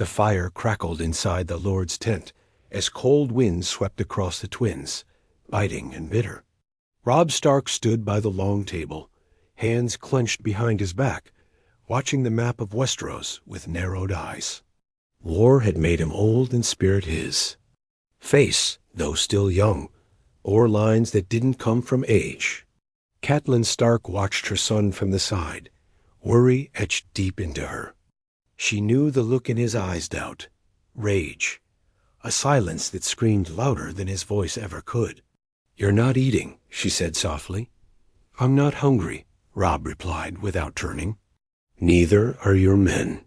The fire crackled inside the Lord's tent as cold winds swept across the twins, biting and bitter. Robb Stark stood by the long table, hands clenched behind his back, watching the map of Westeros with narrowed eyes. War had made him old in spirit his face, though still young, bore lines that didn't come from age. Catelyn Stark watched her son from the side, worry etched deep into her. She knew the look in his eyes, doubt, rage, a silence that screamed louder than his voice ever could. "You're not eating," she said softly. "I'm not hungry," Robb replied without turning. "Neither are your men.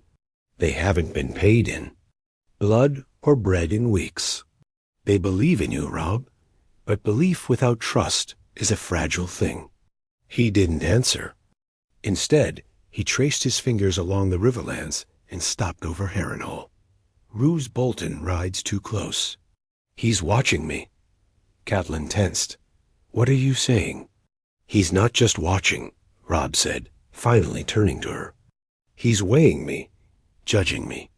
They haven't been paid in blood or bread in weeks. They believe in you, Robb, but belief without trust is a fragile thing." He didn't answer. Instead, he traced his fingers along the riverlands and stopped over Harrenhal. "Roose Bolton rides too close. He's watching me." Catelyn tensed. "What are you saying?" "He's not just watching," Robb said, finally turning to her. "He's weighing me, judging me,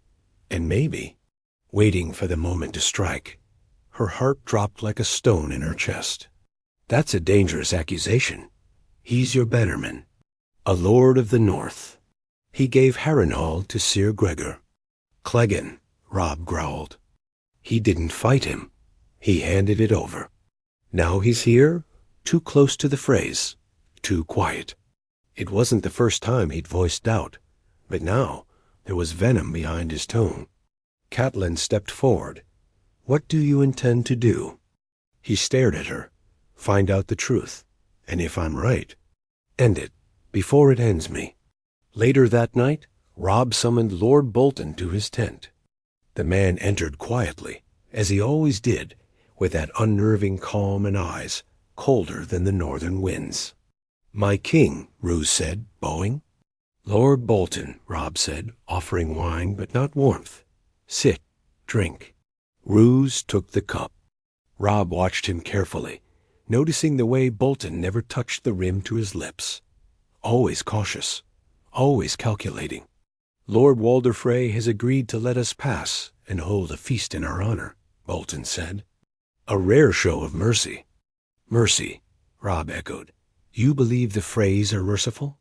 and maybe waiting for the moment to strike." Her heart dropped like a stone in her chest. "That's a dangerous accusation. He's your bannerman, a lord of the north. He gave Harrenhal to Sir Gregor." "Clegane," Robb growled. "He didn't fight him. He handed it over. Now he's here, too close to the phrase, too quiet." It wasn't the first time he'd voiced doubt, but now there was venom behind his tone. Catelyn stepped forward. "What do you intend to do?" He stared at her. "Find out the truth, and if I'm right, end it before it ends me." Later that night, Robb summoned Lord Bolton to his tent. The man entered quietly, as he always did, with that unnerving calm and eyes, colder than the northern winds. "My king," Roose said, bowing. "Lord Bolton," Robb said, offering wine but not warmth. "Sit, drink." Roose took the cup. Robb watched him carefully, noticing the way Bolton never touched the rim to his lips. Always cautious, always calculating. "Lord Walder Frey has agreed to let us pass and hold a feast in our honor," Bolton said. "A rare show of mercy." "Mercy," Robb echoed. "You believe the Freys are merciful?"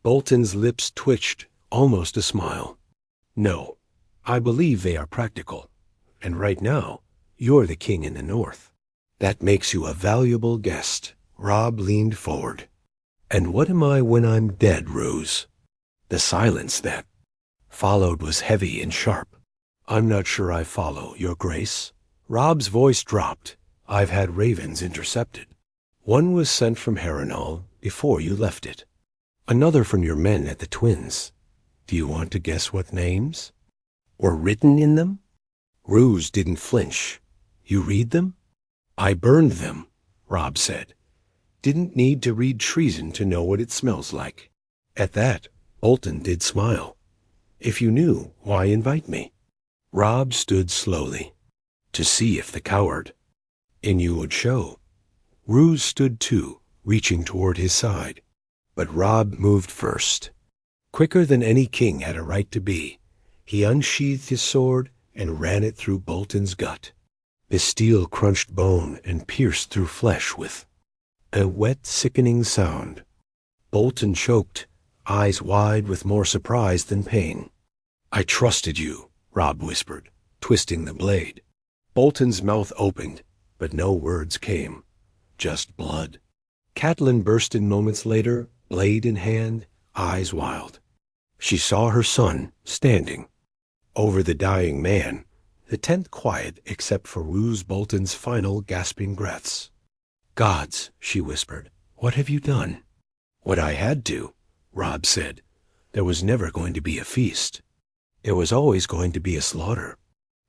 Bolton's lips twitched, almost a smile. "No, I believe they are practical. And right now, you're the king in the north. That makes you a valuable guest." Robb leaned forward. "And what am I when I'm dead, Roose?" The silence that followed was heavy and sharp. "I'm not sure I follow, Your Grace." Robb's voice dropped. "I've had ravens intercepted. One was sent from Harrenhal before you left it. Another from your men at the Twins. Do you want to guess what names were written in them?" Roose didn't flinch. "You read them?" "I burned them," Robb said. "Didn't need to read treason to know what it smells like." At that, Bolton did smile. "If you knew, why invite me?" Robb stood slowly. "To see if the coward in you would show." Roose stood too, reaching toward his side. But Robb moved first. Quicker than any king had a right to be, he unsheathed his sword and ran it through Bolton's gut. The steel crunched bone and pierced through flesh with a wet, sickening sound. Bolton choked, eyes wide with more surprise than pain. "I trusted you," Robb whispered, twisting the blade. Bolton's mouth opened, but no words came. Just blood. Catelyn burst in moments later, blade in hand, eyes wild. She saw her son standing over the dying man, the tent quiet except for Roose Bolton's final gasping breaths. "Gods," she whispered, "what have you done?" "What I had to," Robb said. "There was never going to be a feast. There was always going to be a slaughter."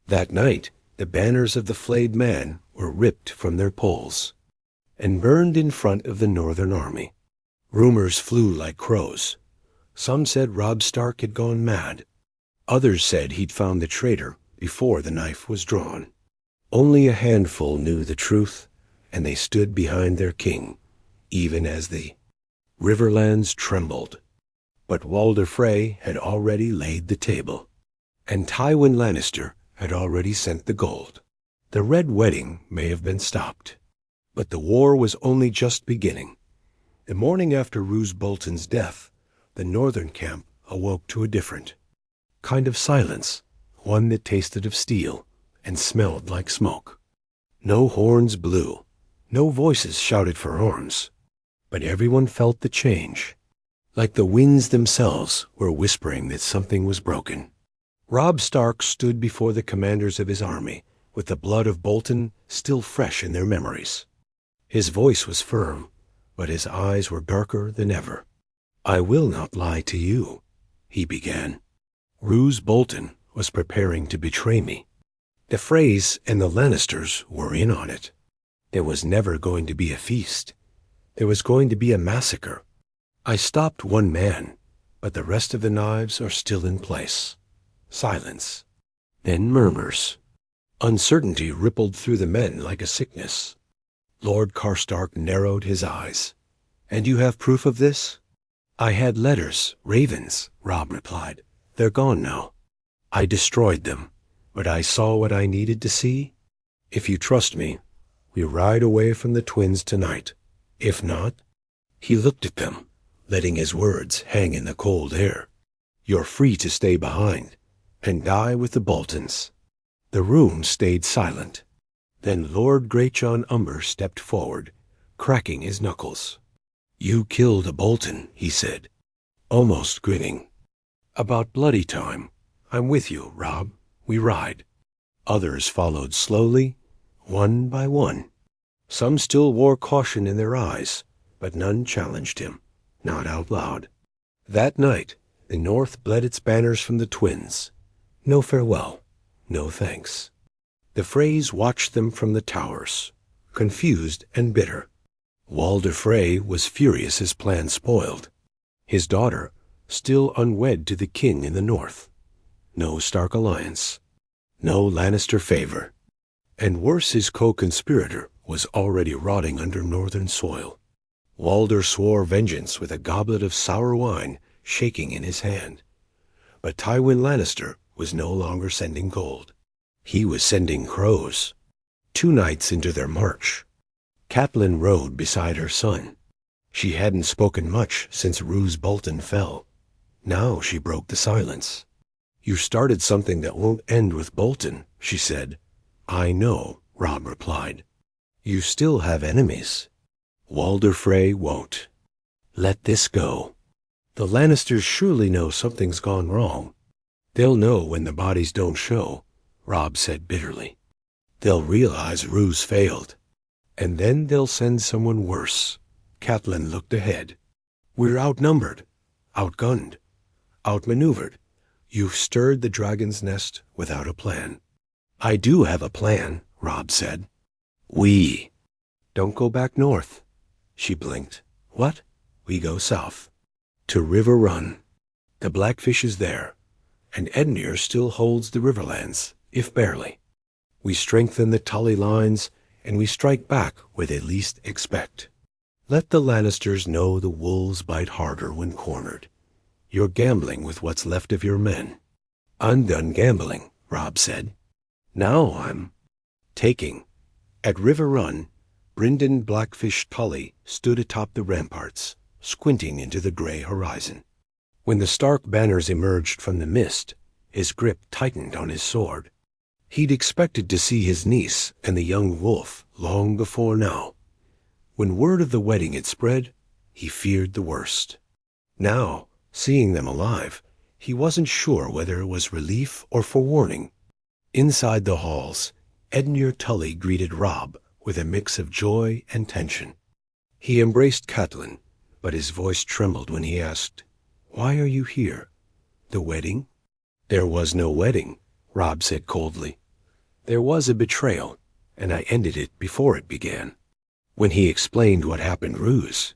That night, the banners of the flayed man were ripped from their poles and burned in front of the northern army. Rumors flew like crows. Some said Robb Stark had gone mad. Others said he'd found the traitor before the knife was drawn. Only a handful knew the truth, and they stood behind their king, even as the Riverlands trembled. But Walder Frey had already laid the table. and Tywin Lannister had already sent the gold. The Red Wedding may have been stopped, but the war was only just beginning. The morning after Roose Bolton's death, the northern camp awoke to a different kind of silence, one that tasted of steel and smelled like smoke. No horns blew, no voices shouted for arms, but everyone felt the change, like the winds themselves were whispering that something was broken. Robb Stark stood before the commanders of his army, with the blood of Bolton still fresh in their memories. His voice was firm, but his eyes were darker than ever. "I will not lie to you," he began. "Roose Bolton was preparing to betray me. The Freys and the Lannisters were in on it. There was never going to be a feast. There was going to be a massacre. I stopped one man, but the rest of the knives are still in place." Silence. Then murmurs. Uncertainty rippled through the men like a sickness. Lord Karstark narrowed his eyes. "And you have proof of this?" "I had letters, ravens," Robb replied. "They're gone now. I destroyed them, but I saw what I needed to see. If you trust me, we ride away from the twins tonight. If not—" He looked at them, letting his words hang in the cold air. "You're free to stay behind and die with the Boltons." The room stayed silent. Then Lord Greatjon Umber stepped forward, cracking his knuckles. "You killed a Bolton," he said, almost grinning. "About bloody time. I'm with you, Robb. We ride." Others followed slowly, one by one. Some still wore caution in their eyes, but none challenged him, not out loud. That night, the North bled its banners from the twins. No farewell, no thanks. The Freys watched them from the towers, confused and bitter. Walder Frey was furious his plan spoiled. His daughter, still unwed to the king in the north. No Stark alliance, no Lannister favor. And worse, his co-conspirator was already rotting under northern soil. Walder swore vengeance with a goblet of sour wine shaking in his hand. But Tywin Lannister was no longer sending gold. He was sending crows. 2 nights into their march, Catelyn rode beside her son. She hadn't spoken much since Roose Bolton fell. Now she broke the silence. "You started something that won't end with Bolton," she said. "I know," Robb replied. "You still have enemies. Walder Frey won't. Let this go. The Lannisters surely know something's gone wrong. They'll know when the bodies don't show," Robb said bitterly. "They'll realize Roose failed. And then they'll send someone worse." Catelyn looked ahead. "We're outnumbered, outgunned, outmaneuvered. You've stirred the dragon's nest without a plan." "I do have a plan," Robb said. "We don't go back north." She blinked. "What?" "We go south. To Riverrun. The Blackfish is there, and Ednir still holds the Riverlands, if barely. We strengthen the Tully lines, and we strike back where they least expect. Let the Lannisters know the wolves bite harder when cornered. You're gambling with what's left of your men." "I'm done gambling," Robb said. "Now I'm taking." At Riverrun, Brynden Blackfish Tully stood atop the ramparts, squinting into the gray horizon. When the Stark banners emerged from the mist, his grip tightened on his sword. He'd expected to see his niece and the young wolf long before now. When word of the wedding had spread, he feared the worst. Now, seeing them alive, he wasn't sure whether it was relief or forewarning. Inside the halls, Ednir Tully greeted Robb with a mix of joy and tension. He embraced Catelyn, but his voice trembled when he asked, "Why are you here? The wedding?" "There was no wedding," Robb said coldly. "There was a betrayal, and I ended it before it began." When he explained what happened Roose,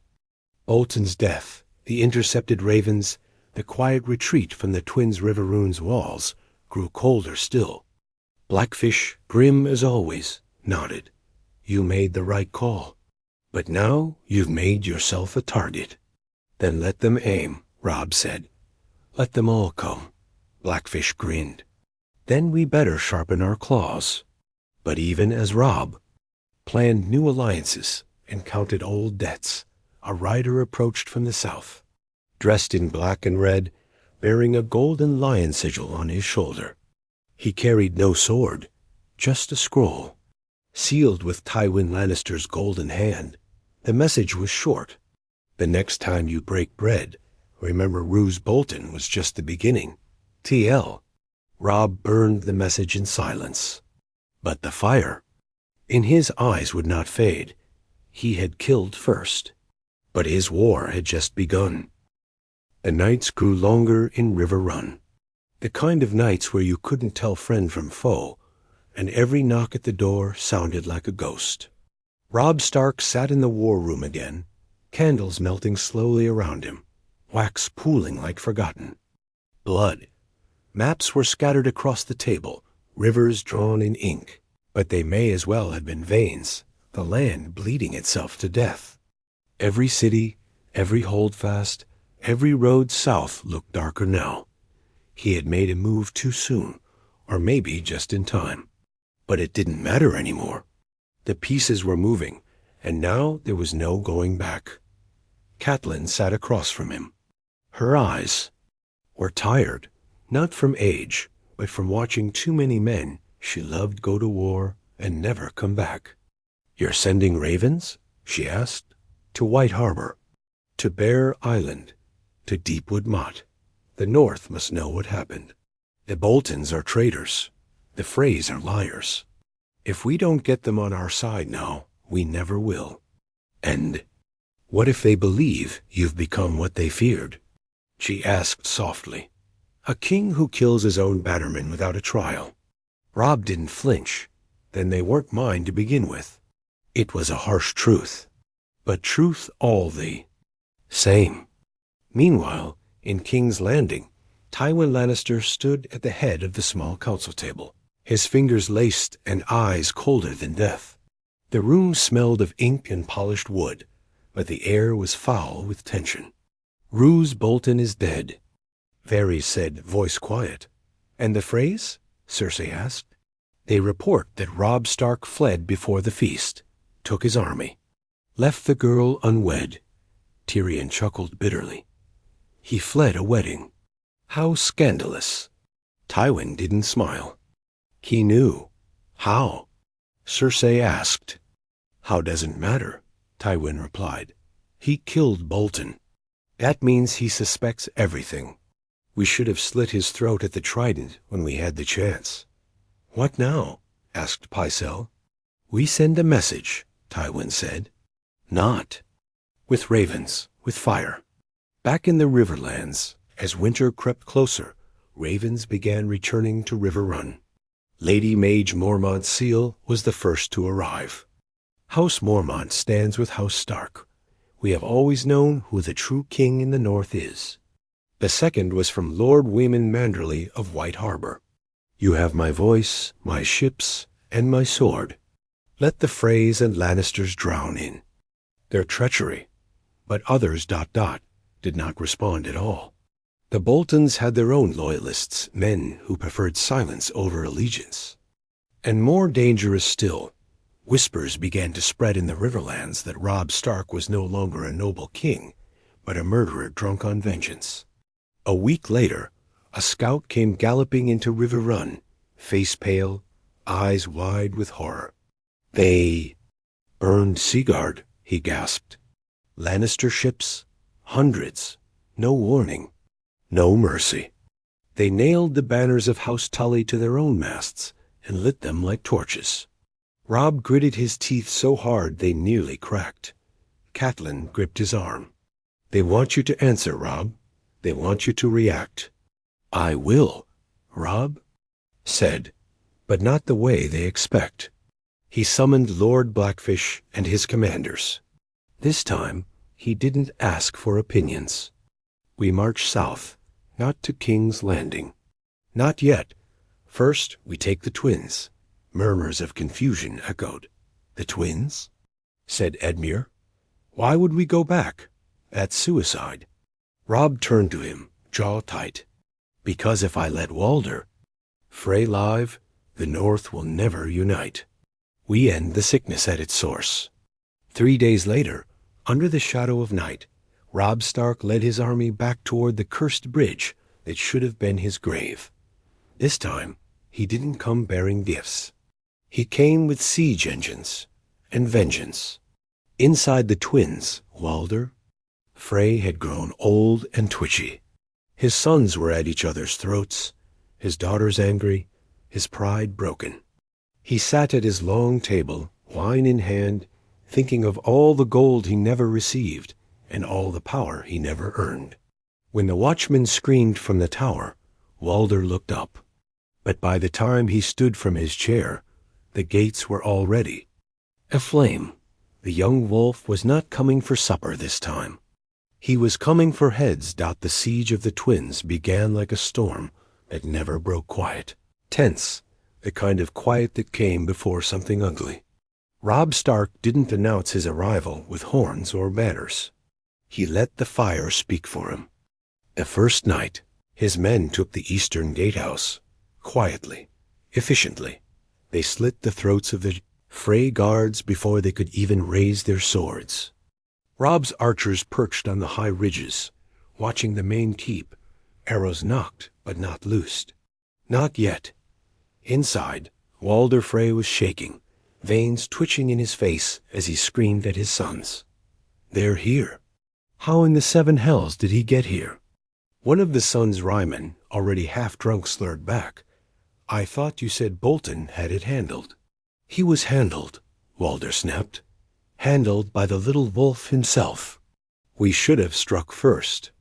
Bolton's death, the intercepted ravens, the quiet retreat from the twins' Riverrun's walls, grew colder still. Blackfish, grim as always, nodded. "You made the right call. But now you've made yourself a target." "Then let them aim," Robb said. "Let them all come." Blackfish grinned. Then we better sharpen our claws. But even as Robb planned new alliances and counted old debts, a rider approached from the south, dressed in black and red, bearing a golden lion sigil on his shoulder. He carried no sword, just a scroll, sealed with Tywin Lannister's golden hand. The message was short. The next time you break bread, remember Roose Bolton was just the beginning. T.L. Robb burned the message in silence. But the fire in his eyes would not fade. He had killed first, but his war had just begun. The nights grew longer in Riverrun, the kind of nights where you couldn't tell friend from foe, and every knock at the door sounded like a ghost. Robb Stark sat in the war room again, candles melting slowly around him, wax pooling like forgotten blood. Maps were scattered across the table, rivers drawn in ink, but they may as well have been veins, the land bleeding itself to death. Every city, every holdfast, every road south looked darker now. He had made a move too soon, or maybe just in time. But it didn't matter anymore. The pieces were moving, and now there was no going back. Catelyn sat across from him. Her eyes were tired, not from age, but from watching too many men she loved go to war and never come back. "You're sending ravens?" she asked. "To White Harbor, to Bear Island, to Deepwood Motte. The North must know what happened. The Boltons are traitors. The Freys are liars. If we don't get them on our side now, we never will. And what if they believe you've become what they feared?" She asked softly. A king who kills his own bannermen without a trial. Robb didn't flinch. Then they weren't mine to begin with. It was a harsh truth, but truth all the same. Meanwhile, in King's Landing, Tywin Lannister stood at the head of the small council table, his fingers laced and eyes colder than death. The room smelled of ink and polished wood, but the air was foul with tension. "Roose Bolton is dead," Varys said, voice quiet. "And the Freys?" Cersei asked. "They report that Robb Stark fled before the feast, took his army, left the girl unwed." Tyrion chuckled bitterly. "He fled a wedding. How scandalous." Tywin didn't smile. "He knew. How?" Cersei asked. "How doesn't matter," Tywin replied. "He killed Bolton. That means he suspects everything. We should have slit his throat at the Trident when we had the chance." "What now?" asked Pycelle. "We send a message," Tywin said. "Not with ravens, with fire." Back in the Riverlands, as winter crept closer, ravens began returning to Riverrun. Lady Mage Mormont's seal was the first to arrive. "House Mormont stands with House Stark. We have always known who the true king in the north is." The second was from Lord Wyman Manderley of White Harbor. "You have my voice, my ships, and my sword. Let the Freys and Lannisters drown in their treachery." But others ... did not respond at all. The Boltons had their own loyalists, men who preferred silence over allegiance. And more dangerous still, whispers began to spread in the Riverlands that Robb Stark was no longer a noble king, but a murderer drunk on vengeance. A week later, a scout came galloping into Riverrun, face pale, eyes wide with horror. "They burned Seaguard," he gasped. "Lannister ships, hundreds, no warning, no mercy. They nailed the banners of House Tully to their own masts and lit them like torches." Robb gritted his teeth so hard they nearly cracked. Catelyn gripped his arm. "They want you to answer, Robb. They want you to react." "I will," Robb said, "but not the way they expect." He summoned Lord Blackfish and his commanders. This time, he didn't ask for opinions. "We march south, not to King's Landing." "Not yet. First, we take the twins." Murmurs of confusion echoed. "The twins?" said Edmure. "Why would we go back? That's suicide." Robb turned to him, jaw tight. "Because if I let Walder..." Frey live, the North will never unite. We end the sickness at its source. 3 days later, under the shadow of night, Robb Stark led his army back toward the cursed bridge that should have been his grave. This time, he didn't come bearing gifts. He came with siege engines and vengeance. Inside the twins, Walder, Frey had grown old and twitchy. His sons were at each other's throats, his daughters angry, his pride broken. He sat at his long table, wine in hand, thinking of all the gold he never received and all the power he never earned. When the watchman screamed from the tower, Walder looked up. But by the time he stood from his chair, the gates were already aflame. The young wolf was not coming for supper this time. He was coming for heads. The siege of the twins began like a storm that never broke quiet. Tense, the kind of quiet that came before something ugly. Robb Stark didn't announce his arrival with horns or banners. He let the fire speak for him. The first night, his men took the eastern gatehouse. Quietly, efficiently, they slit the throats of the Frey guards before they could even raise their swords. Robb's archers perched on the high ridges, watching the main keep, arrows nocked but not loosed. Not yet. Inside, Walder Frey was shaking, veins twitching in his face as he screamed at his sons. They're here. How in the seven hells did he get here? One of the sons, Ryman, already half-drunk, slurred back. I thought you said Bolton had it handled. He was handled, Walder snapped. Handled by the little wolf himself. We should have struck first.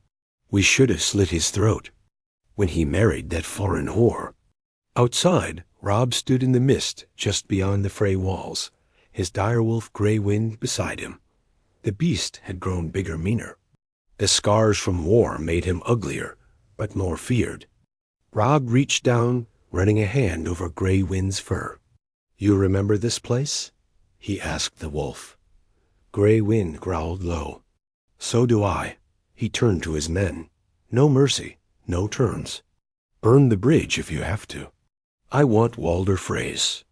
We should have slit his throat. When he married that foreign whore. Outside, Robb stood in the mist just beyond the Frey walls, his direwolf Grey Wind beside him. The beast had grown bigger, meaner. The scars from war made him uglier, but more feared. Robb reached down, running a hand over Grey Wind's fur. You remember this place? He asked the wolf. Grey Wind growled low. So do I. He turned to his men. No mercy, no terms. Burn the bridge if you have to. I want Walder Frey's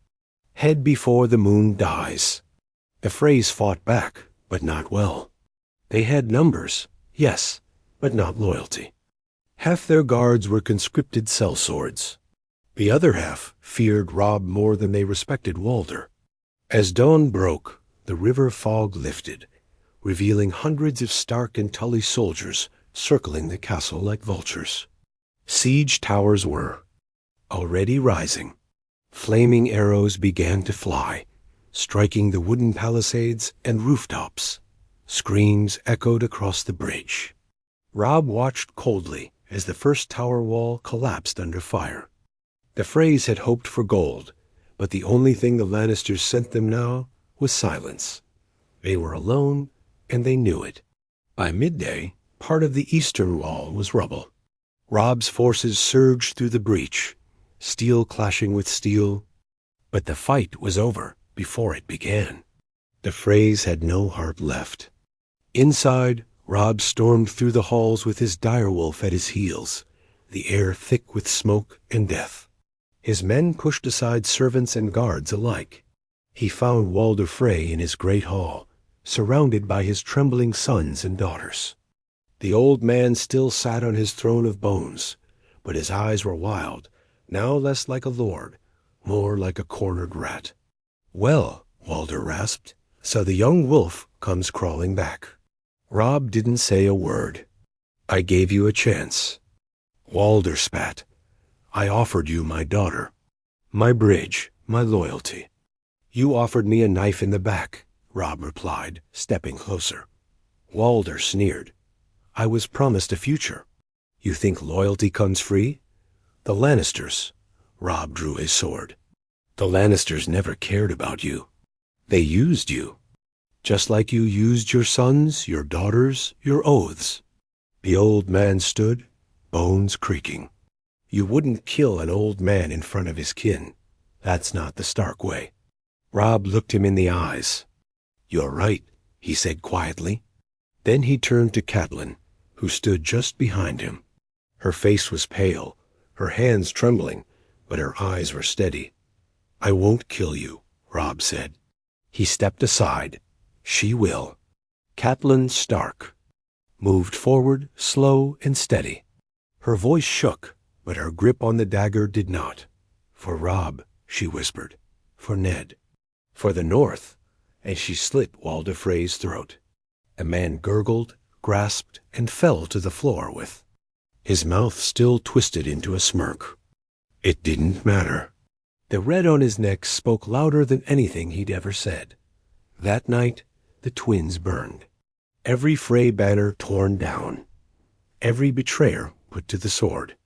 head before the moon dies. The Freys fought back, but not well. They had numbers, yes, but not loyalty. Half their guards were conscripted sellswords. The other half feared Robb more than they respected Walder. As dawn broke, the river fog lifted, revealing hundreds of Stark and Tully soldiers circling the castle like vultures. Siege towers were already rising. Flaming arrows began to fly, striking the wooden palisades and rooftops. Screams echoed across the bridge. Robb watched coldly as the first tower wall collapsed under fire. The Freys had hoped for gold, but the only thing the Lannisters sent them now was silence. They were alone, and they knew it. By midday, part of the eastern wall was rubble. Robb's forces surged through the breach, steel clashing with steel. But the fight was over before it began. The Freys had no heart left. Inside, Robb stormed through the halls with his direwolf at his heels, the air thick with smoke and death. His men pushed aside servants and guards alike. He found Walder Frey in his great hall, surrounded by his trembling sons and daughters. The old man still sat on his throne of bones, but his eyes were wild, now less like a lord, more like a cornered rat. Well, Walder rasped, so the young wolf comes crawling back. Robb didn't say a word. I gave you a chance. Walder spat. I offered you my daughter, my bridge, my loyalty. You offered me a knife in the back, Robb replied, stepping closer. Walder sneered. I was promised a future. You think loyalty comes free? The Lannisters. Robb drew his sword. The Lannisters never cared about you. They used you. Just like you used your sons, your daughters, your oaths. The old man stood, bones creaking. You wouldn't kill an old man in front of his kin. That's not the Stark way. Robb looked him in the eyes. You're right, he said quietly. Then he turned to Catelyn, who stood just behind him. Her face was pale, her hands trembling, but her eyes were steady. "I won't kill you," Robb said. He stepped aside. "She will." Catelyn Stark moved forward, slow and steady. Her voice shook, but her grip on the dagger did not. "For Robb," she whispered. "For Ned. For the North," and she slit Walder Frey's throat. A man gurgled, grasped, and fell to the floor with his mouth still twisted into a smirk. It didn't matter. The red on his neck spoke louder than anything he'd ever said. That night, the twins burned. Every Frey banner torn down. Every betrayer put to the sword.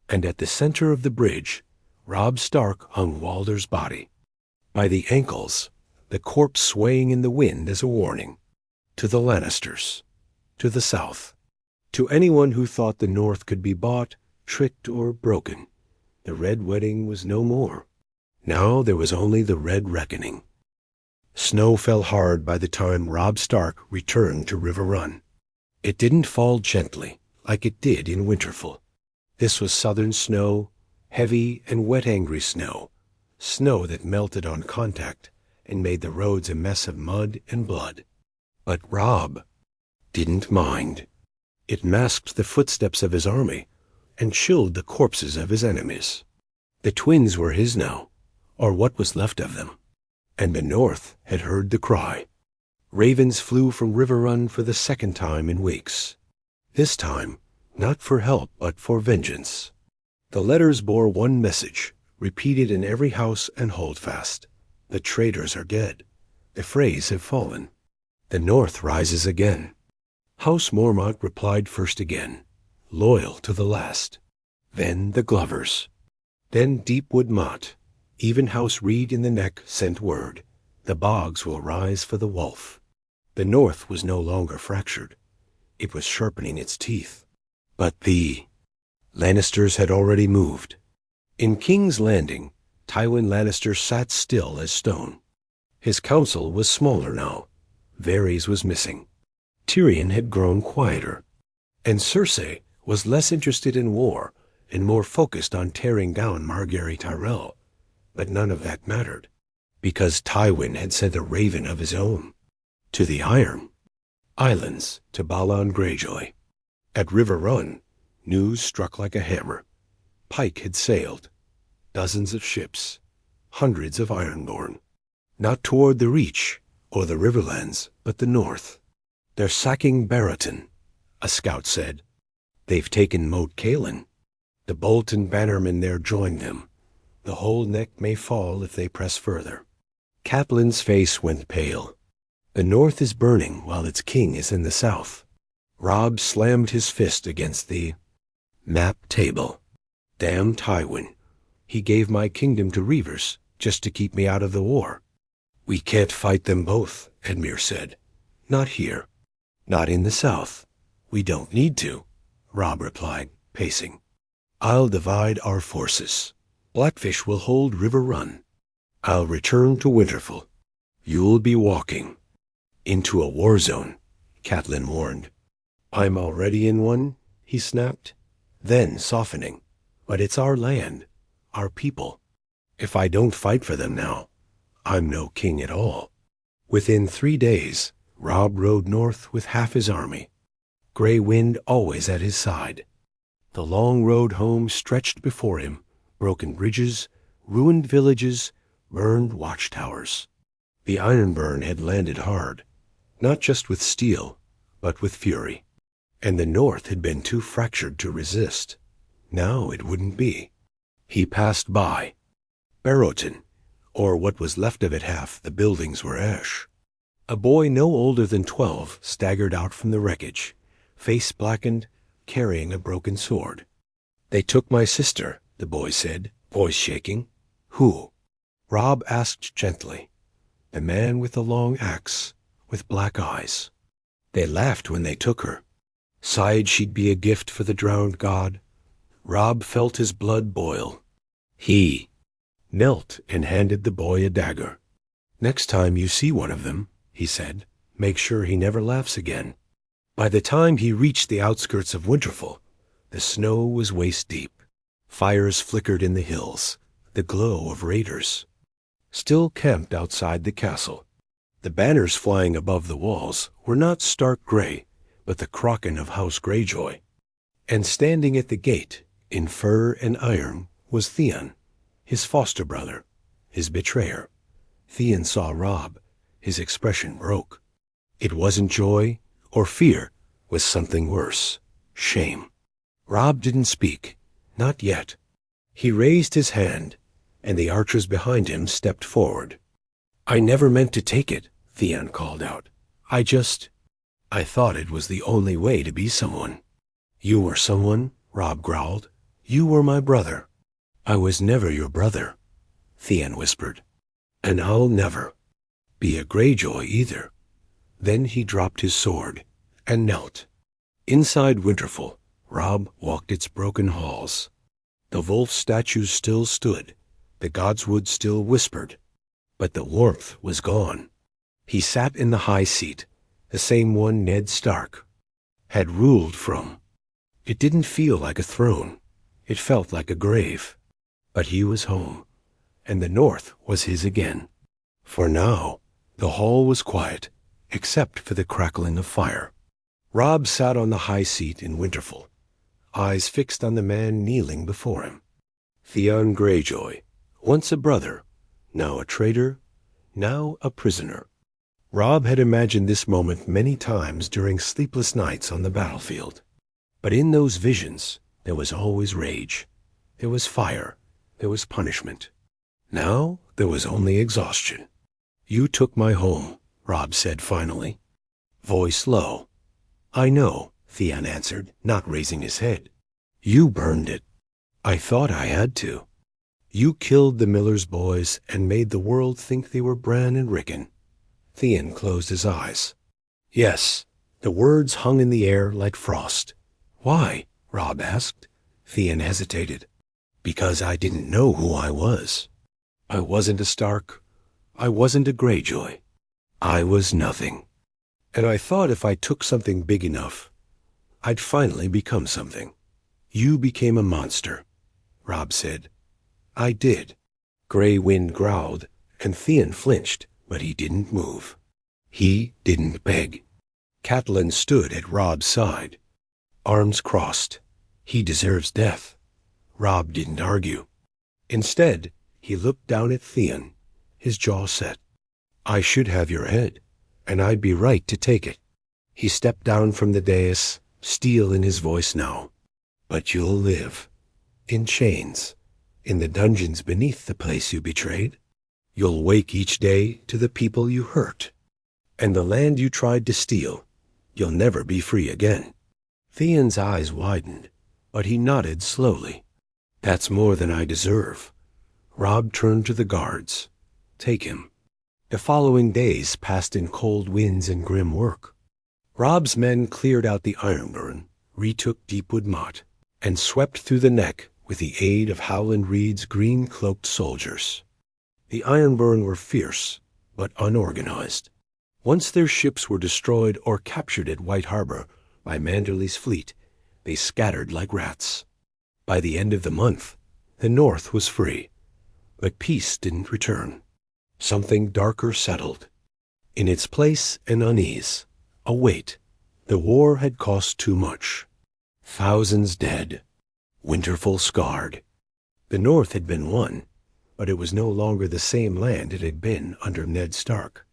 And at the center of the bridge, Robb Stark hung Walder's body. By the ankles, the corpse swaying in the wind as a warning. To the Lannisters. To the South. To anyone who thought the North could be bought, tricked, or broken. The Red Wedding was no more. Now there was only the Red Reckoning. Snow fell hard by the time Robb Stark returned to Riverrun. It didn't fall gently, like it did in Winterfell. This was southern snow, heavy and wet angry snow. Snow that melted on contact and made the roads a mess of mud and blood. But Robb didn't mind. It masked the footsteps of his army and chilled the corpses of his enemies. The twins were his now, or what was left of them, and the North had heard the cry. Ravens flew from Riverrun for the second time in weeks. This time, not for help, but for vengeance. The letters bore one message, repeated in every house and holdfast. The traitors are dead. The Freys have fallen. The North rises again. House Mormont replied first again, loyal to the last. Then the Glovers. Then Deepwood Mott. Even House Reed in the Neck sent word. The bogs will rise for the wolf. The North was no longer fractured. It was sharpening its teeth. But the Lannisters had already moved. In King's Landing, Tywin Lannister sat still as stone. His council was smaller now. Varys was missing. Tyrion had grown quieter. And Cersei was less interested in war and more focused on tearing down Margaery Tyrell. But none of that mattered, because Tywin had sent a raven of his own. To the Iron Islands, to Balon Greyjoy. At Riverrun, news struck like a hammer. Pike had sailed. Dozens of ships. Hundreds of Ironborn. Not toward the Reach or the Riverlands, but the North. "They're sacking Barrowton," a scout said. "They've taken Moat Cailin. The Bolton bannermen there joined them. The whole neck may fall if they press further." Catelyn's face went pale. The North is burning while its king is in the South. Robb slammed his fist against the map table. "Damn Tywin. He gave my kingdom to Reavers just to keep me out of the war." "We can't fight them both," Edmure said. "Not here. Not in the South. We don't need to," Robb replied, pacing. "I'll divide our forces. Blackfish will hold Riverrun. I'll return to Winterfell. You'll be walking into a war zone," Catelyn warned. "I'm already in one," he snapped. Then, softening, "But it's our land, our people. If I don't fight for them now, I'm no king at all." Within 3 days, Robb rode north with half his army. Grey wind always at his side. The long road home stretched before him, broken bridges, ruined villages, burned watchtowers. The Ironborn had landed hard, not just with steel, but with fury. And the North had been too fractured to resist. Now it wouldn't be. He passed by. Barrowton, or what was left of it half, the buildings were ash. A boy no older than 12 staggered out from the wreckage, face blackened, carrying a broken sword. "They took my sister," the boy said, voice shaking. "Who?" Robb asked gently. "The man with the long axe, with black eyes. They laughed when they took her. Sighed she'd be a gift for the drowned god." Robb felt his blood boil. He knelt and handed the boy a dagger. "Next time you see one of them," he said, "make sure he never laughs again." By the time he reached the outskirts of Winterfell, the snow was waist deep. Fires flickered in the hills. the glow of raiders. Still camped outside the castle. The banners flying above the walls were not stark gray, but the Kraken of House Greyjoy. And standing at the gate, in fur and iron, was Theon, his foster brother, his betrayer. Theon saw Robb. His expression broke. It wasn't joy or fear, was something worse. Shame. Robb didn't speak. Not yet. He raised his hand, and the archers behind him stepped forward. "I never meant to take it," Theon called out. I thought it was the only way to be someone." "You were someone," Robb growled. "You were my brother." "I was never your brother," Theon whispered. "And I'll never be a Greyjoy either." Then he dropped his sword and knelt. Inside Winterfell, Robb walked its broken halls. The wolf statues still stood, the godswood still whispered, but the warmth was gone. He sat in the high seat, the same one Ned Stark had ruled from. It didn't feel like a throne. It felt like a grave. But he was home, and the North was his again. For now, the hall was quiet, except for the crackling of fire. Robb sat on the high seat in Winterfell, eyes fixed on the man kneeling before him. Theon Greyjoy, once a brother, now a traitor, now a prisoner. Robb had imagined this moment many times during sleepless nights on the battlefield. But in those visions, there was always rage. There was fire. There was punishment. Now there was only exhaustion. "You took my home," Robb said finally, voice low. "I know," Theon answered, not raising his head. "You burned it." "I thought I had to." "You killed the miller's boys and made the world think they were Bran and Rickon." Theon closed his eyes. Yes, the words hung in the air like frost. "Why?" Robb asked. Theon hesitated. "Because I didn't know who I was. I wasn't a Stark. I wasn't a Greyjoy. I was nothing. And I thought if I took something big enough, I'd finally become something." "You became a monster," Robb said. "I did." Grey Wind growled, and Theon flinched, but he didn't move. He didn't beg. Catelyn stood at Robb's side, arms crossed. "He deserves death." Robb didn't argue. Instead, he looked down at Theon, his jaw set. "I should have your head, and I'd be right to take it." He stepped down from the dais, steel in his voice now. "But you'll live. In chains. In the dungeons beneath the place you betrayed. You'll wake each day to the people you hurt. And the land you tried to steal. You'll never be free again." Theon's eyes widened, but he nodded slowly. "That's more than I deserve." Robb turned to the guards. "Take him." The following days passed in cold winds and grim work. Robb's men cleared out the Ironborn, retook Deepwood Motte, and swept through the Neck with the aid of Howland Reed's green-cloaked soldiers. The Ironborn were fierce, but unorganized. Once their ships were destroyed or captured at White Harbor by Manderley's fleet, they scattered like rats. By the end of the month, the North was free, but peace didn't return. Something darker settled. In its place, an unease, a weight. The war had cost too much. Thousands dead. Winterfell scarred. The North had been won, but it was no longer the same land it had been under Ned Stark.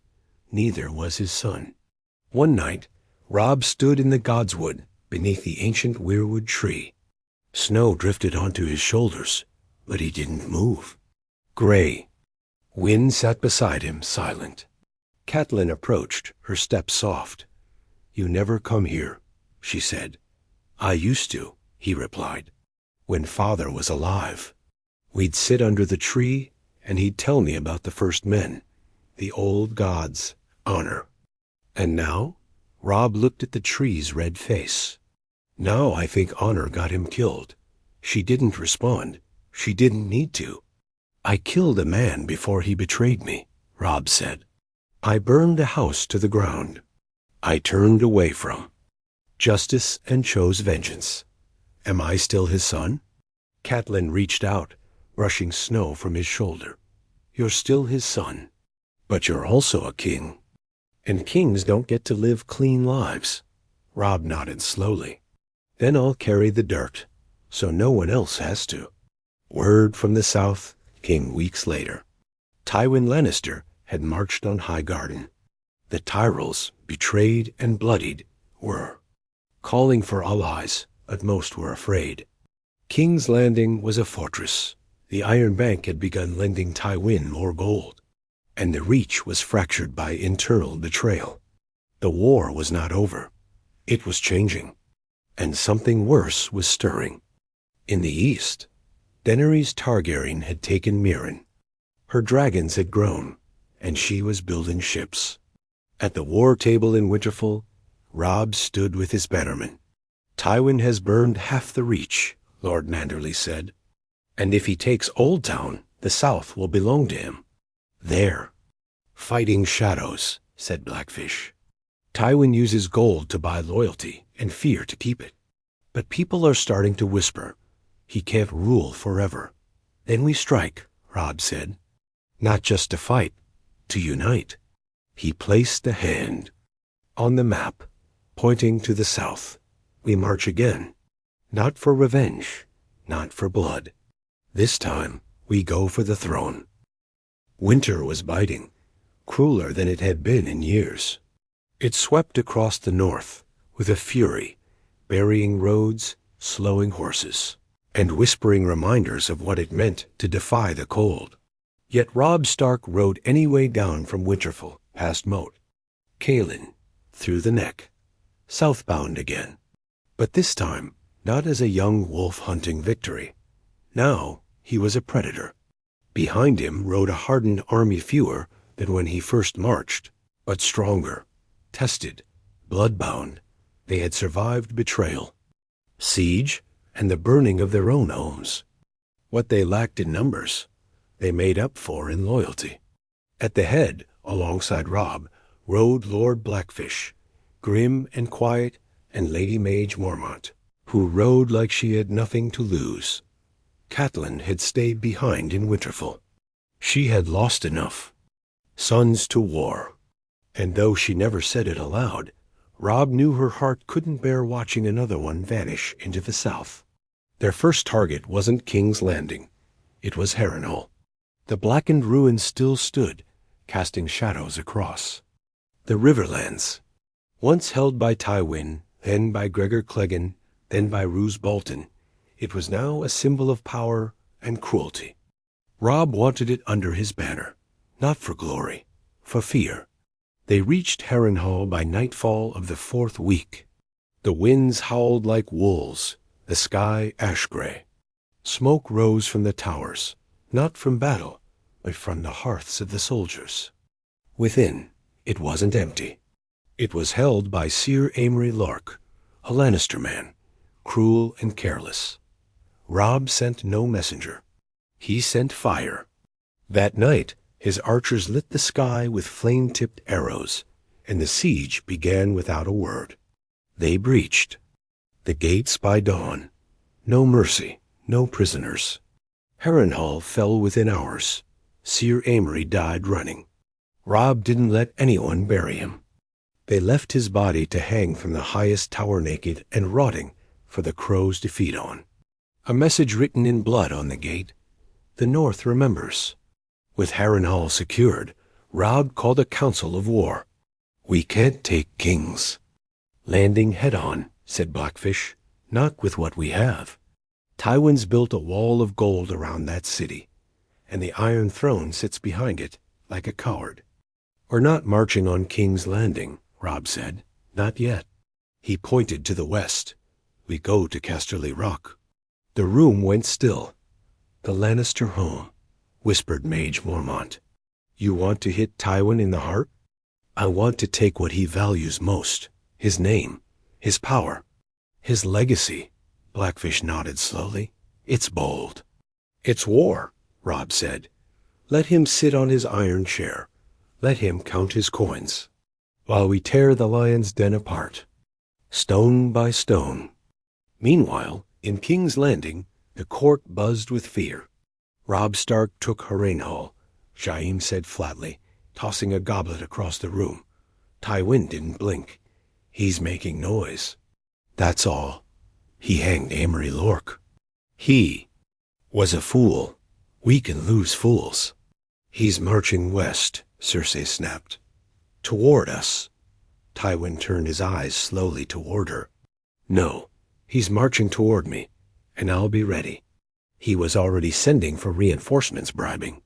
Neither was his son. One night, Robb stood in the godswood beneath the ancient weirwood tree. Snow drifted onto his shoulders, but he didn't move. Gray. Wynn sat beside him, silent. Catelyn approached, her step soft. "You never come here," she said. "I used to," he replied, "when Father was alive. We'd sit under the tree, and he'd tell me about the first men, the old gods, honor. And now?" Robb looked at the tree's red face. "Now I think honor got him killed." She didn't respond. She didn't need to. "I killed a man before he betrayed me," Robb said. "I burned a house to the ground. I turned away from justice and chose vengeance. Am I still his son?" Catelyn reached out, brushing snow from his shoulder. "You're still his son, but you're also a king. And kings don't get to live clean lives." Robb nodded slowly. "Then I'll carry the dirt, so no one else has to." Word from the south came weeks later. Tywin Lannister had marched on Highgarden. The Tyrells, betrayed and bloodied, were calling for allies, but most were afraid. King's Landing was a fortress. The Iron Bank had begun lending Tywin more gold, and the Reach was fractured by internal betrayal. The war was not over. It was changing, and something worse was stirring. In the east, Daenerys Targaryen had taken Meereen. Her dragons had grown, and she was building ships. At the war table in Winterfell, Robb stood with his bannermen. "Tywin has burned half the Reach," Lord Manderly said. "And if he takes Old Town, the south will belong to him." "There." "Fighting shadows," said Blackfish. "Tywin uses gold to buy loyalty and fear to keep it. But people are starting to whisper, he can't rule forever." "Then we strike," Robb said. "Not just to fight, to unite." He placed a hand on the map, pointing to the south. "We march again. Not for revenge, not for blood. This time, we go for the throne." Winter was biting, crueler than it had been in years. It swept across the north with a fury, burying roads, slowing horses, and whispering reminders of what it meant to defy the cold. Yet Robb Stark rode any way down from Winterfell, past Moat, Caelin, through the Neck, southbound again. But this time, not as a young wolf hunting victory. Now he was a predator. Behind him rode a hardened army fewer than when he first marched, but stronger, tested, bloodbound. They had survived betrayal, siege, and the burning of their own homes. What they lacked in numbers, they made up for in loyalty. At the head, alongside Robb, rode Lord Blackfish, grim and quiet, and Lady Mage Mormont, who rode like she had nothing to lose. Catelyn had stayed behind in Winterfell. She had lost enough. Sons to war. And though she never said it aloud, Robb knew her heart couldn't bear watching another one vanish into the south. Their first target wasn't King's Landing. It was Harrenhal. The blackened ruins still stood, casting shadows across. The Riverlands, once held by Tywin, then by Gregor Clegane, then by Roose Bolton, it was now a symbol of power and cruelty. Robb wanted it under his banner, not for glory, for fear. They reached Harrenhal by nightfall of the 4th week. The winds howled like wolves, the sky ash-gray. Smoke rose from the towers, not from battle, but from the hearths of the soldiers. Within, it wasn't empty. It was held by Sir Amory Lorch, a Lannister man, cruel and careless. Robb sent no messenger. He sent fire. That night, his archers lit the sky with flame-tipped arrows, and the siege began without a word. They breached the gates by dawn. No mercy, no prisoners. Harrenhal fell within hours. Sir Amory died running. Robb didn't let anyone bury him. They left his body to hang from the highest tower naked and rotting for the crows to feed on. A message written in blood on the gate. The North remembers. With Harrenhal secured, Robb called a council of war. "We can't take kings." "Landing head-on," said Blackfish, "not with what we have. Tywin's built a wall of gold around that city, and the Iron Throne sits behind it like a coward." "We're not marching on King's Landing," Robb said. "Not yet." He pointed to the west. "We go to Casterly Rock." The room went still. "The Lannister home," whispered Mage Mormont. "You want to hit Tywin in the heart?" "I want to take what he values most, his name, his power, his legacy." Blackfish nodded slowly. "It's bold." "It's war," Robb said. "Let him sit on his iron chair. Let him count his coins, while we tear the lion's den apart, stone by stone." Meanwhile, in King's Landing, the court buzzed with fear. Robb Stark took Harrenhal, Jaime said flatly, tossing a goblet across the room. Tywin didn't blink. He's making noise. That's all. He hanged Amory Lork. He was a fool. We can lose fools. He's marching west, Cersei snapped. Toward us. Tywin turned his eyes slowly toward her. No, he's marching toward me, and I'll be ready. He was already sending for reinforcements, bribing.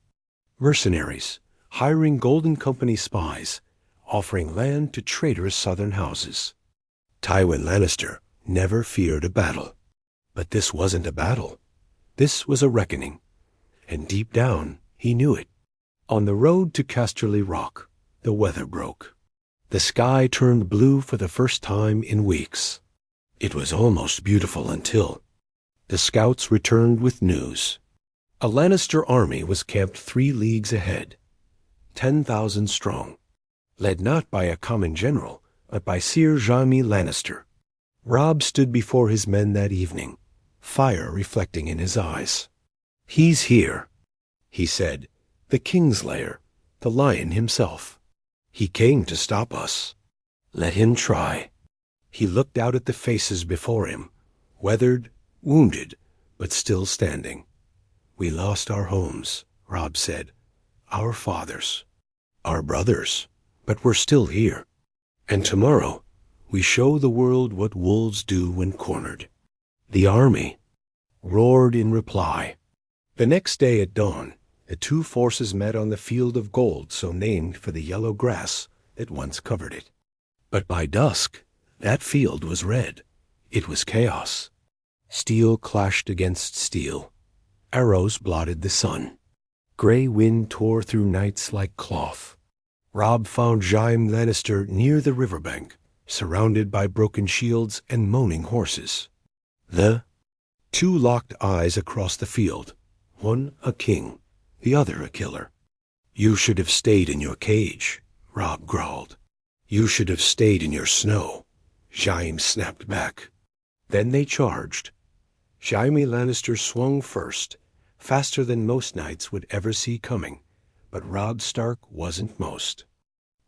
Mercenaries, hiring Golden Company spies, offering land to traitorous southern houses. Tywin Lannister never feared a battle. But this wasn't a battle. This was a reckoning. And deep down, he knew it. On the road to Casterly Rock, the weather broke. The sky turned blue for the first time in weeks. It was almost beautiful until the scouts returned with news. A Lannister army was camped 3 leagues ahead, 10,000 strong, led not by a common general, but by Sir Jaime Lannister. Robb stood before his men that evening, fire reflecting in his eyes. He's here, he said, the Kingslayer, the Lion himself. He came to stop us. Let him try. He looked out at the faces before him, weathered, wounded, but still standing. We lost our homes, Robb said, our fathers, our brothers, but we're still here. And tomorrow, we show the world what wolves do when cornered. The army roared in reply. The next day at dawn, the 2 forces met on the field of gold so named for the yellow grass that once covered it. But by dusk, that field was red. It was chaos. Steel clashed against steel. Arrows blotted the sun. Gray wind tore through nights like cloth. Robb found Jaime Lannister near the riverbank, surrounded by broken shields and moaning horses. The 2 locked eyes across the field, one a king, the other a killer. You should have stayed in your cage, Robb growled. You should have stayed in your snow, Jaime snapped back. Then they charged. Jaime Lannister swung first, faster than most knights would ever see coming, but Robb Stark wasn't most.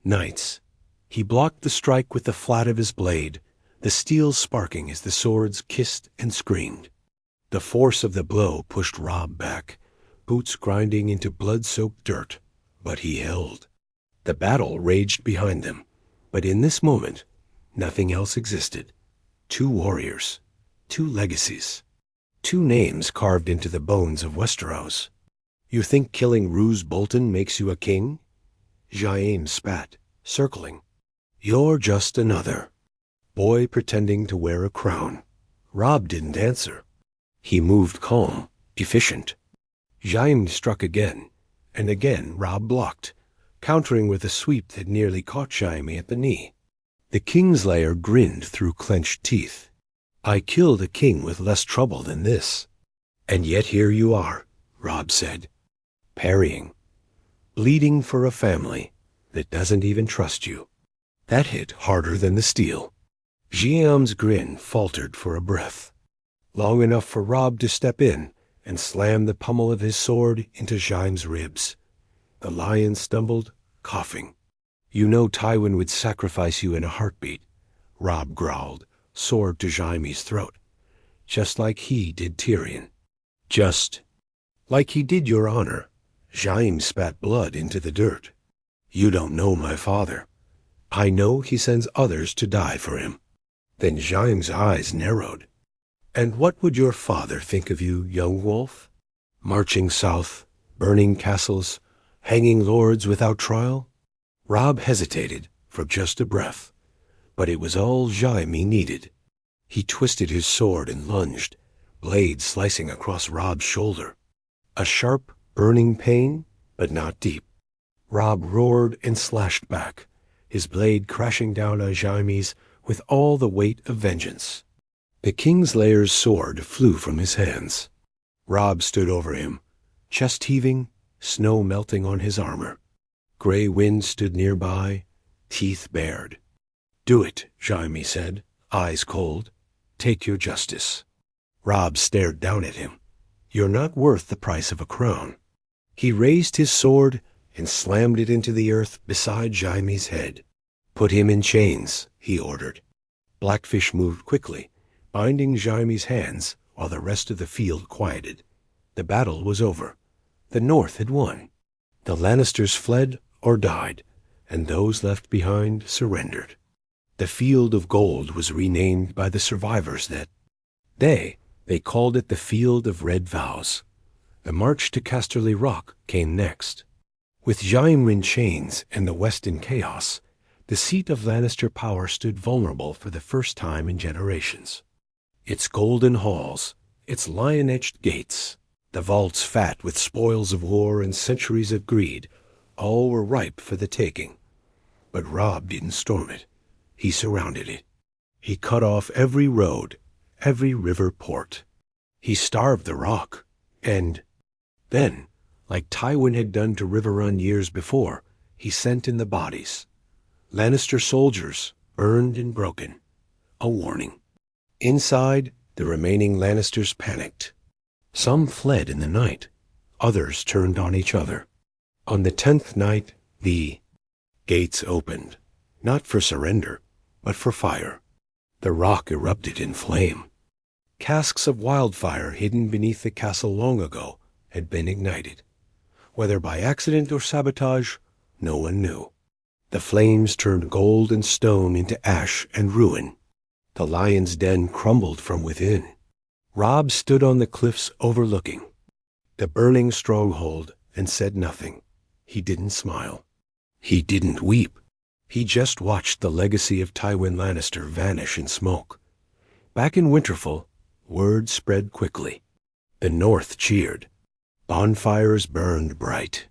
Knights. He blocked the strike with the flat of his blade, the steel sparking as the swords kissed and screamed. The force of the blow pushed Robb back, boots grinding into blood-soaked dirt, but he held. The battle raged behind them, but in this moment, nothing else existed. 2 warriors, 2 legacies, 2 names carved into the bones of Westeros. You think killing Roose Bolton makes you a king? Jaime spat, circling. You're just another boy pretending to wear a crown. Robb didn't answer. He moved calm, efficient. Jaime struck again, and again Robb blocked, countering with a sweep that nearly caught Jaime at the knee. The Kingslayer grinned through clenched teeth. I killed a king with less trouble than this. And yet here you are, Robb said, parrying, bleeding for a family that doesn't even trust you. That hit harder than the steel. Jaime's grin faltered for a breath, long enough for Robb to step in and slam the pommel of his sword into Jaime's ribs. The lion stumbled, coughing. You know Tywin would sacrifice you in a heartbeat, Robb growled, sword to Jaime's throat. Just like he did Tyrion. Just like he did your honor. Jaime spat blood into the dirt. You don't know my father. I know he sends others to die for him. Then Jaime's eyes narrowed. And what would your father think of you, young wolf? Marching south, burning castles, hanging lords without trial? Robb hesitated for just a breath, but it was all Jaime needed. He twisted his sword and lunged, blade slicing across Robb's shoulder. A sharp, burning pain, but not deep. Robb roared and slashed back, his blade crashing down on Jaime's with all the weight of vengeance. The Kingslayer's sword flew from his hands. Robb stood over him, chest heaving, snow melting on his armor. Gray wind stood nearby, teeth bared. Do it, Jaime said, eyes cold. Take your justice. Robb stared down at him. You're not worth the price of a crown." He raised his sword and slammed it into the earth beside Jaime's head. "Put him in chains," he ordered. Blackfish moved quickly, binding Jaime's hands while the rest of the field quieted. The battle was over. The North had won. The Lannisters fled or died, and those left behind surrendered. The Field of Gold was renamed by the survivors that day. They called it the Field of Red Vows. The march to Casterly Rock came next. With Jaime in chains and the West in chaos, the seat of Lannister power stood vulnerable for the first time in generations. Its golden halls, its lion-edged gates, the vaults fat with spoils of war and centuries of greed, all were ripe for the taking. But Robb didn't storm it. He surrounded it. He cut off every road, every river port. He starved the rock, and then, like Tywin had done to Riverrun years before, he sent in the bodies. Lannister soldiers, burned and broken. A warning. Inside, the remaining Lannisters panicked. Some fled in the night. Others turned on each other. On the 10th night, the gates opened, not for surrender, but for fire. The rock erupted in flame. Casks of wildfire hidden beneath the castle long ago had been ignited. Whether by accident or sabotage, no one knew. The flames turned gold and stone into ash and ruin. The lion's den crumbled from within. Robb stood on the cliffs overlooking the burning stronghold and said nothing. He didn't smile. He didn't weep. He just watched the legacy of Tywin Lannister vanish in smoke. Back in Winterfell, word spread quickly. The North cheered. Bonfires burned bright.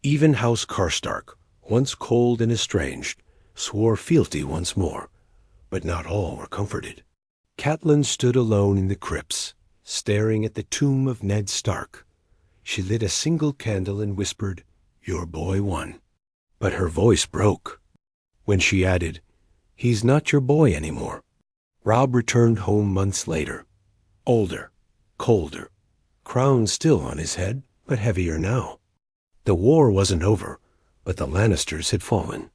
Even House Karstark, once cold and estranged, swore fealty once more, but not all were comforted. Catelyn stood alone in the crypts, staring at the tomb of Ned Stark. She lit a single candle and whispered, "Your boy won." But her voice broke when she added, "He's not your boy anymore." Robb returned home months later. Older, colder, crown still on his head, but heavier now. The war wasn't over, but the Lannisters had fallen.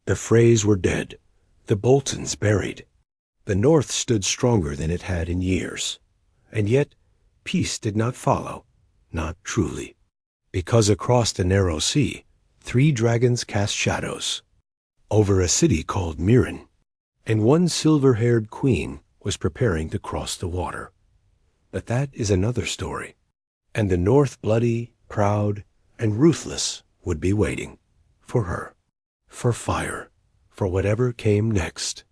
The Freys were dead, the Boltons buried. The North stood stronger than it had in years. And yet, peace did not follow, not truly. Because across the narrow sea, 3 dragons cast shadows over a city called Mirren, and one silver-haired queen was preparing to cross the water. But that is another story, and the North, bloody, proud, and ruthless, would be waiting for her, for fire, for whatever came next.